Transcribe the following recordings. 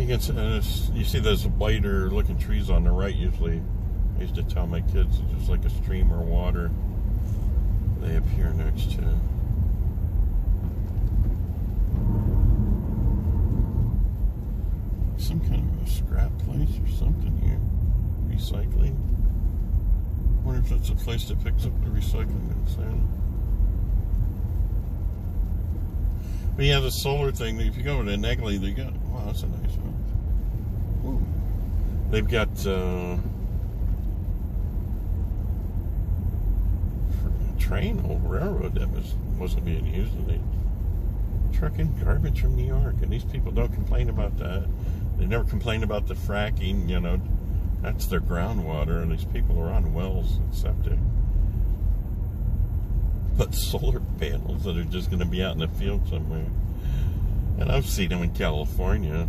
You can you see those whiter looking trees on the right. Usually, I used to tell my kids it's just like a stream or water they appear next to. Some kind of a scrap place or something here. Recycling. I wonder if that's a place that picks up the recycling inside. But yeah, the solar thing, if you go to Negley, they got, wow, that's a nice one. Ooh. They've got train, old railroad that wasn't being used, and they trucking garbage from New York, and these people don't complain about that. They never complain about the fracking, you know, that's their groundwater, and these people are on wells and septic. But solar panels that are just going to be out in the field somewhere. And I've seen them in California.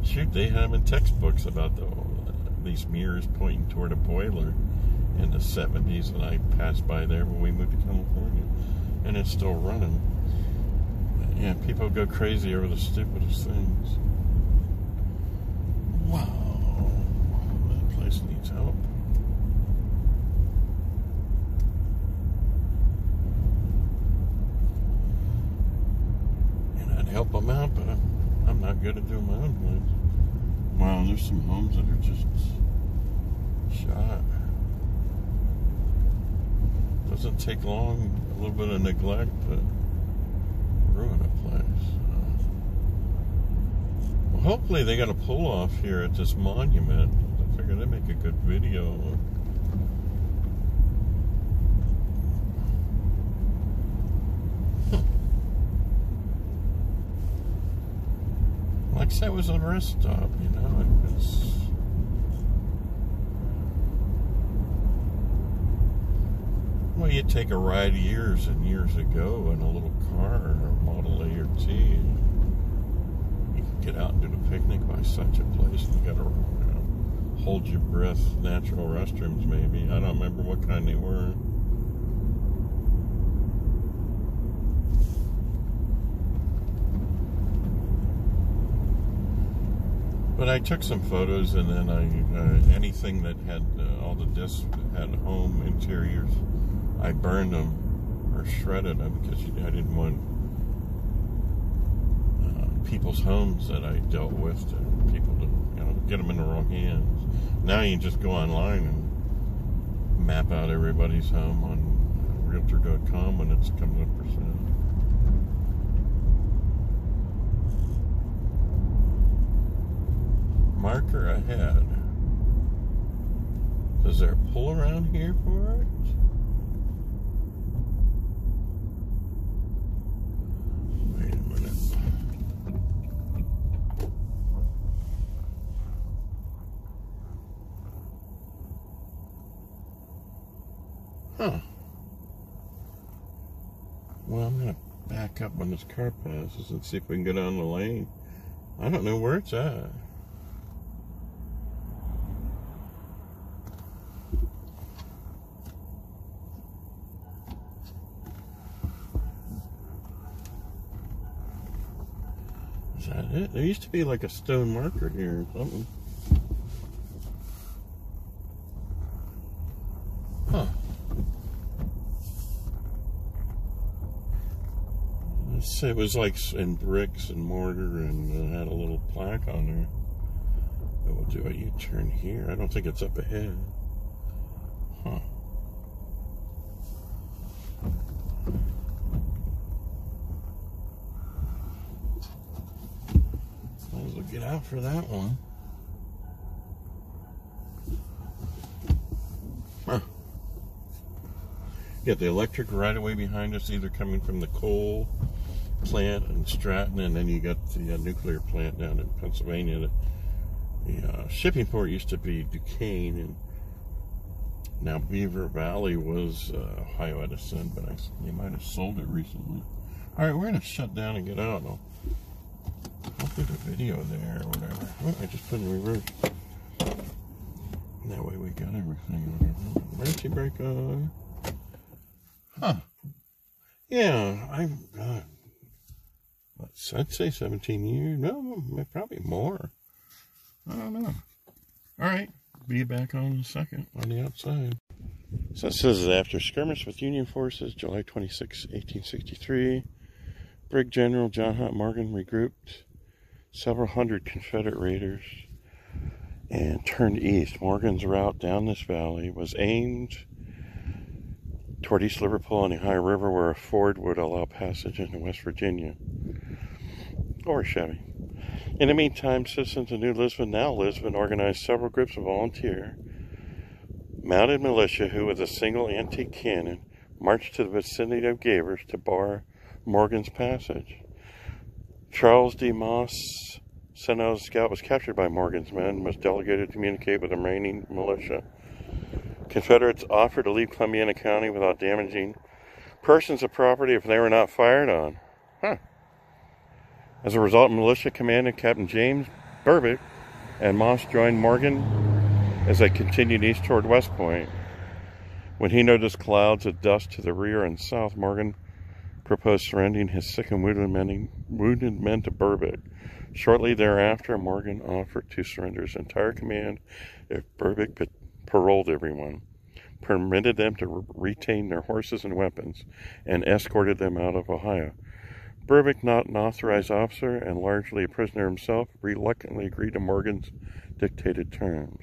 Shoot, they have them in textbooks about these mirrors pointing toward a boiler in the 70s, and I passed by there when we moved to California, and it's still running. Yeah, people go crazy over the stupidest things. Wow, that place needs help. And I'd help them out, but I'm not good at doing my own place. Wow, there's some homes that are just shot. Doesn't take long, a little bit of neglect, but ruin a place. Well, hopefully they got a pull off here at this monument. I figure they'd make a good video. Like I said, it was a rest stop, you know. It's well, you take a ride years and years ago in a little car or a Model A or T. You can get out and do the picnic by such a place. You got to hold your breath. Natural restrooms, maybe. I don't remember what kind they were. But I took some photos, and then anything that had all the discs that had home interiors, I burned them or shredded them because I didn't want people's homes that I dealt with to people to, you know, get them in the wrong hands. Now you can just go online and map out everybody's home on Realtor.com when it comes up for sale. Marker ahead. Is there a pull around here for it? Wait a minute. Huh. Well, I'm going to back up when this car passes and see if we can go down the lane. I don't know where it's at. Is that it? There used to be like a stone marker here or something. Huh. It was like in bricks and mortar, and it had a little plaque on there. But we'll do a U-turn here. I don't think it's up ahead. Huh. We'll get out for that one. Huh. Got the electric right away behind us, either coming from the coal plant in Stratton, and then you got the nuclear plant down in Pennsylvania. The shipping port used to be Duquesne, and now Beaver Valley was Ohio Edison, but they might have sold it recently. All right, we're going to shut down and get out. I'll do the video there or whatever. Oh, I just put in reverse. That way we got everything. Emergency brake on. Huh. Yeah, let's I'd say 17 years. No, probably more. I don't know. All right. Be back on in a second on the outside. So it says after skirmish with Union forces, July 26, 1863, Brig General John Hunt Morgan regrouped several hundred Confederate raiders and turned east. Morgan's route down this valley was aimed toward East Liverpool on the Ohio River, where a ford would allow passage into West Virginia or Chevy. In the meantime, citizens of New Lisbon, now Lisbon, organized several groups of volunteer mounted militia who, with a single antique cannon, marched to the vicinity of Gavers to bar Morgan's passage. Charles D. Moss, sent out as a scout, was captured by Morgan's men and was delegated to communicate with the remaining militia. Confederates offered to leave Columbiana County without damaging persons or property if they were not fired on. As a result, militia commander Captain James Burbick and Moss joined Morgan as they continued east toward West Point. When he noticed clouds of dust to the rear and south, Morgan proposed surrendering his sick and wounded men to Burbick. Shortly thereafter, Morgan offered to surrender his entire command if Burbick paroled everyone, permitted them to retain their horses and weapons, and escorted them out of Ohio. Burbick, not an authorized officer and largely a prisoner himself, reluctantly agreed to Morgan's dictated terms.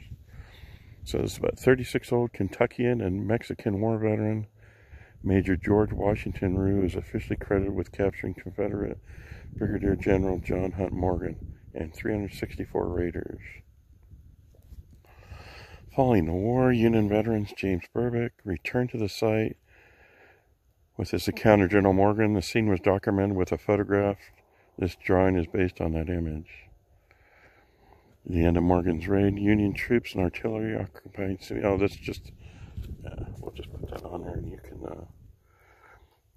So this is about 36-year-old Kentuckian and Mexican war veteran Major George Washington Rue is officially credited with capturing Confederate Brigadier General John Hunt Morgan and 364 raiders. Following the war, Union veterans James Burbick returned to the site with his account of General Morgan. The scene was documented with a photograph. This drawing is based on that image. The end of Morgan's raid, Union troops and artillery occupied city. Oh, that's just, we'll just put that on there and you can,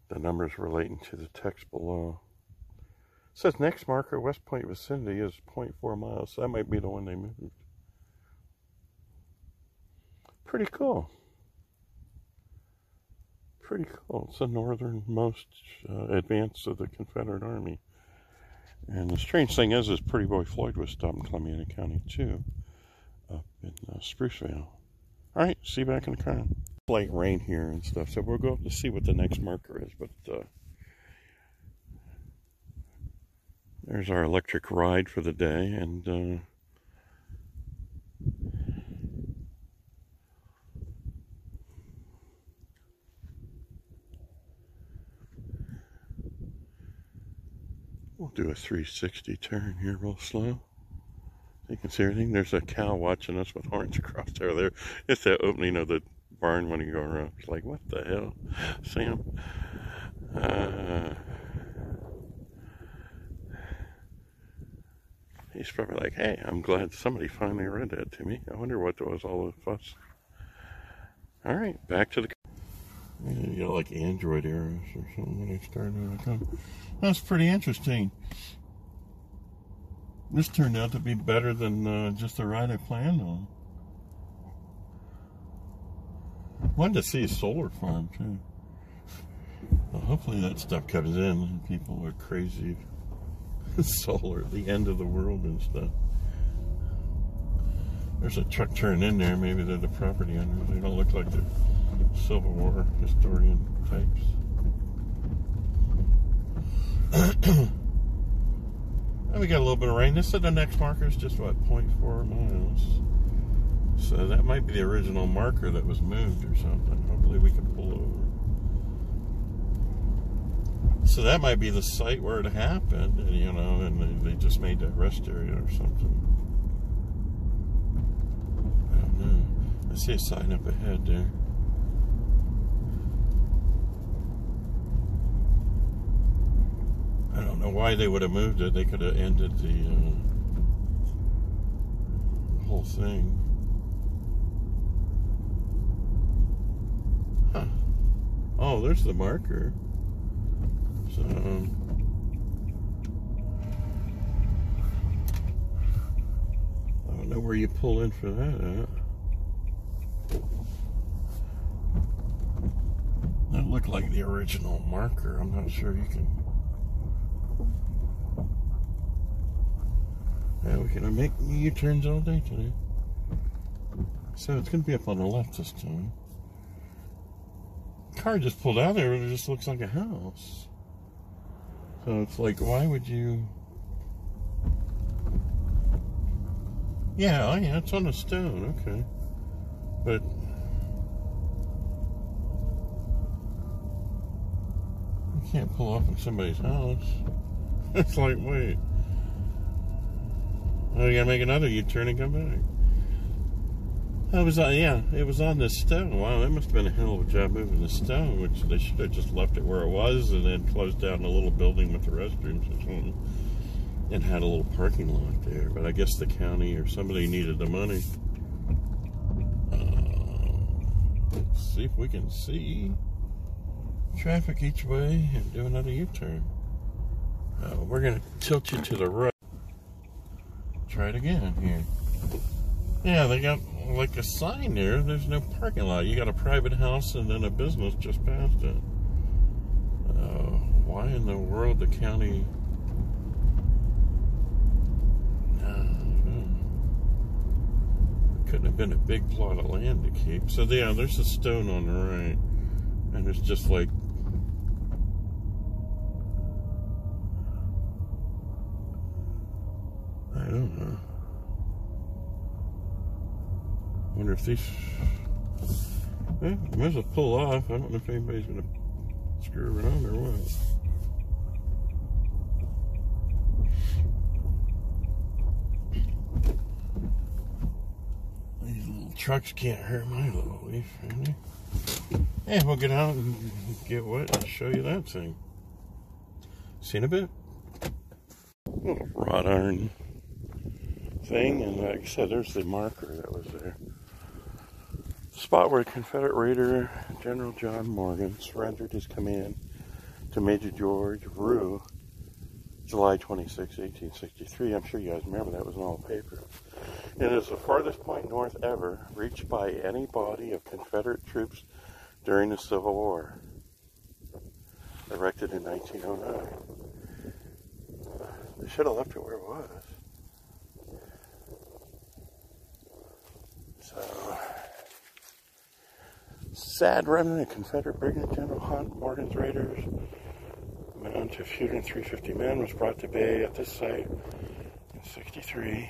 the numbers relating to the text below. It says next marker, West Point vicinity is 0.4 miles. So that might be the one they moved. Pretty cool. Pretty cool. It's the northernmost advance of the Confederate Army. And the strange thing is Pretty Boy Floyd was stopped in Columbiana County too, up in Spruceville. All right, see you back in the car. Light rain here and stuff, so we'll go up to see what the next marker is. But there's our electric ride for the day, and we'll do a 360 turn here real slow. You can see everything. There's a cow watching us with horns across there. It's the opening of the barn when you go around. It's like, what the hell, Sam? He's probably like, hey, I'm glad somebody finally read that to me. I wonder what was all the fuss. All right, back to the... You got like Android errors or something when they started to come. That's pretty interesting. This turned out to be better than just the ride I planned on. Wanted to see a solar farm too. Well, hopefully that stuff comes in. People are crazy. Solar, the end of the world and stuff. There's a truck turning in there. Maybe they're the property owners. They don't look like the Civil War historian types. And we got a little bit of rain. This is the next marker is just what, 0.4 miles. So that might be the original marker that was moved or something. Hopefully we can pull over. So that might be the site where it happened, you know, and they just made that rest area or something. I don't know. I see a sign up ahead there. I don't know why they would have moved it. They could have ended the whole thing. Huh. Oh, there's the marker. So, I don't know where you pull in for that at. That looked like the original marker. I'm not sure you can... we can make U-turns all day today. So it's going to be up on the left this time. Car just pulled out there and it just looks like a house. So it's like, why would you... Yeah, oh yeah, it's on a stone, okay. But... you can't pull off in somebody's house. It's like, wait. Oh, you gotta make another U-turn and come back. It was on this stone. Wow, that must have been a hell of a job moving the stone, which they should have just left it where it was and then closed down a little building with the restrooms or something and had a little parking lot there. But I guess the county or somebody needed the money. Let's see if we can see traffic each way and do another U-turn. We're going to tilt you to the right. Try it again here. Yeah, they got like a sign there. There's no parking lot. You got a private house and then a business just past it. Why in the world the county... couldn't have been a big plot of land to keep. So yeah, there's a stone on the right. And it's just like... I don't know. Wonder if these... Well, might as well pull off. I don't know if anybody's going to screw around or what. These little trucks can't hurt my little leaf, can they? Yeah, we'll get out and get wet and show you that thing. See in a bit. Little wrought iron thing, and like I said, there's the marker that was there. Spot where Confederate Raider General John Morgan surrendered his command to Major George Rue, July 26, 1863. I'm sure you guys remember that was in all the papers. It is the farthest point north ever reached by any body of Confederate troops during the Civil War, erected in 1909. They should have left it where it was. So, sad remnant of Confederate Brigadier General Hunt Morgan's raiders went on to feud in 350 men, was brought to bay at this site in 63.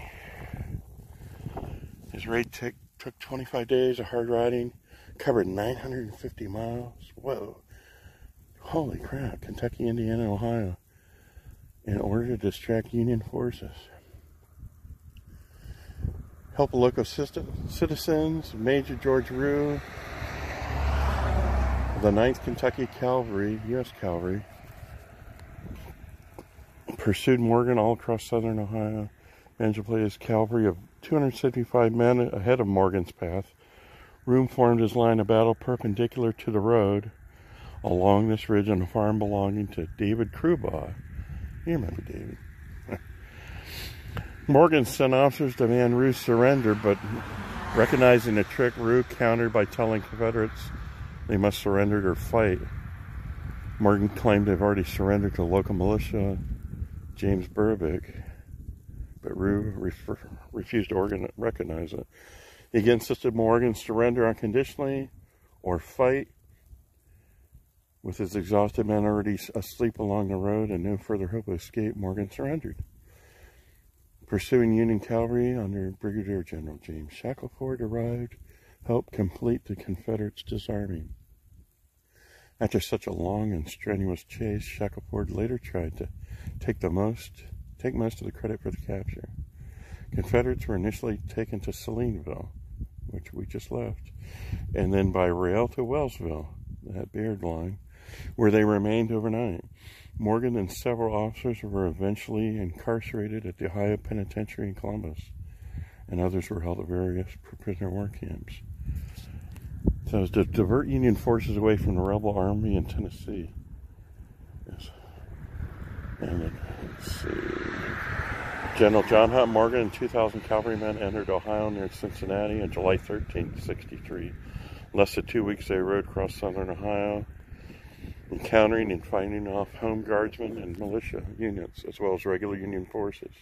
His raid took 25 days of hard riding, covered 950 miles. Whoa. Holy crap. Kentucky, Indiana, Ohio. In order to distract Union forces. Help local citizens, Major George Rue, the 9th Kentucky Cavalry, U.S. Cavalry, pursued Morgan all across southern Ohio. Managed to place his cavalry of 275 men ahead of Morgan's path. Rue formed his line of battle perpendicular to the road along this ridge on a farm belonging to David Crubaugh. You remember David. Morgan sent officers to demand Rue's surrender, but recognizing the trick, Rue countered by telling Confederates they must surrender or fight. Morgan claimed to have already surrendered to local militia, James Burbick, but Rue refused to recognize it. He again insisted Morgan surrender unconditionally or fight. With his exhausted men already asleep along the road and no further hope of escape, Morgan surrendered. Pursuing Union cavalry under Brigadier General James Shackelford arrived, helped complete the Confederates' disarming. After such a long and strenuous chase, Shackelford later tried to take most of the credit for the capture. Confederates were initially taken to Salineville, which we just left, and then by rail to Wellsville, that Beard line, where they remained overnight. Morgan and several officers were eventually incarcerated at the Ohio Penitentiary in Columbus, and others were held at various prisoner of war camps. So it was to divert Union forces away from the rebel army in Tennessee. Yes. And then, let's see. General John Hunt Morgan and 2,000 cavalrymen entered Ohio near Cincinnati on July 13, 1863. Less than 2 weeks they rode across southern Ohio, encountering and fighting off home guardsmen and militia units, as well as regular Union forces.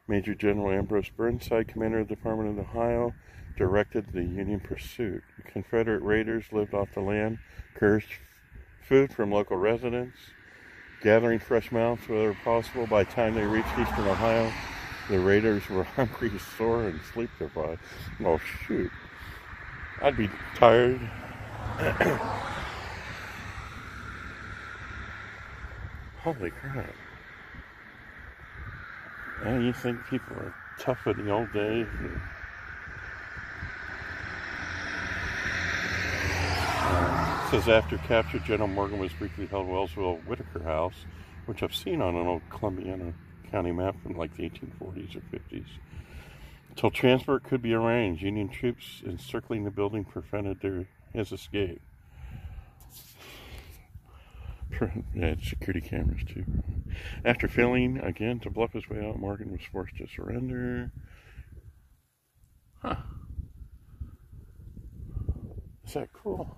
Major General Ambrose Burnside, commander of the Department of Ohio, directed the Union pursuit. Confederate raiders lived off the land, cursed food from local residents, gathering fresh mounts wherever possible. By the time they reached eastern Ohio, the raiders were hungry, sore, and sleep deprived. Oh, shoot. I'd be tired. Holy crap. And you think people are tough in the old days? It says after capture, General Morgan was briefly held Wellsville Whitaker House, which I've seen on an old Columbiana County map from like the 1840s or 50s. Until transport could be arranged, Union troops encircling the building prevented his escape. Yeah, security cameras too. After failing again to bluff his way out, Morgan was forced to surrender. Huh. Is that cool?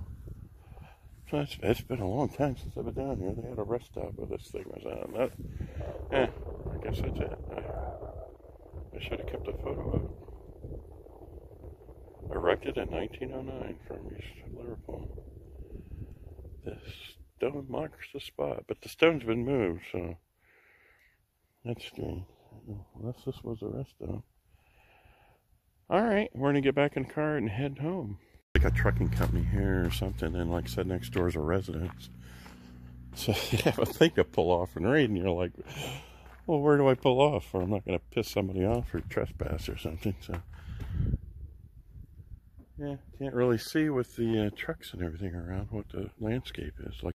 So it's been a long time since I've been down here. They had a rest stop where this thing was on. I guess that's it. I should have kept a photo of it. Erected in 1909 from East Liverpool. The stone marks the spot, but the stone's been moved, so that's strange. Unless this was a rest stop. Alright, we're going to get back in the car and head home. Like a trucking company here or something, and like I said, next door is a residence. So you have a thing to pull off and raid, and you're like, well, where do I pull off? Or I'm not going to piss somebody off or trespass or something. So yeah, can't really see with the trucks and everything around what the landscape is like.